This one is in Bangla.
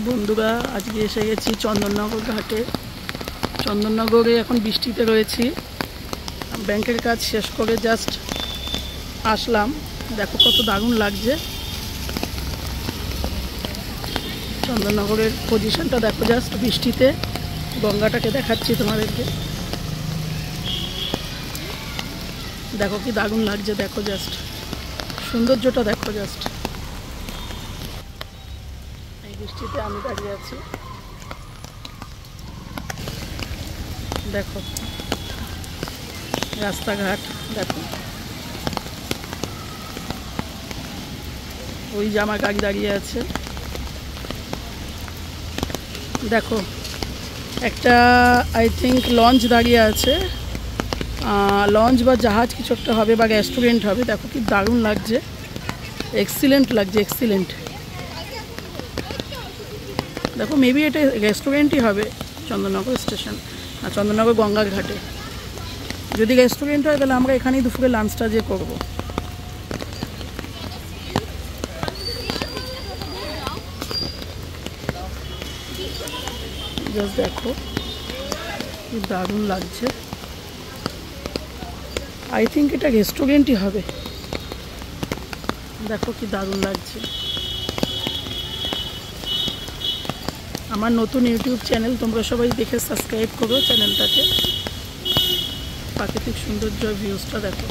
বন্ধুরা আজকে এসে গেছি চন্দননগর ঘাটে। চন্দননগরে এখন বৃষ্টিতে রয়েছি। ব্যাংকের কাজ শেষ করে জাস্ট আসলাম। দেখো কত দারুণ লাগছে। চন্দননগরের পজিশনটা দেখো, জাস্ট বৃষ্টিতে গঙ্গাটাকে দেখাচ্ছি তোমাদেরকে। দেখো কি দারুণ লাগছে, দেখো জাস্ট সৌন্দর্যটা দেখো জাস্ট। এই বৃষ্টিতে আমি দাঁড়িয়ে আছি, দেখো রাস্তাঘাট দেখো। ওই জামা কাক দাঁড়িয়ে আছে, দেখো একটা আই থিঙ্ক লঞ্চ দাঁড়িয়ে আছে। লঞ্চ বা জাহাজ কিছু একটা হবে বা রেস্টুরেন্ট হবে। দেখো কি দারুণ লাগছে, এক্সিলেন্ট লাগছে, এক্সিলেন্ট। দেখো মেবি এটা রেস্টুরেন্টই হবে চন্দননগর স্টেশন, চন্দননগর গঙ্গার ঘাটে। যদি রেস্টুরেন্ট হয় তাহলে আমরা এখানেই দুপুরে লাঞ্চটা যে করবো। জাস্ট দেখো কি দারুণ লাগছে। আই থিঙ্ক এটা রেস্টুরেন্টই হবে। দেখো কি দারুণ লাগছে। আমার নতুন ইউটিউব চ্যানেল, তোমরা সবাই দেখে সাবস্ক্রাইব করো চ্যানেলটাকে। প্রাকৃতিক সৌন্দর্য ভিউজটা দেখো।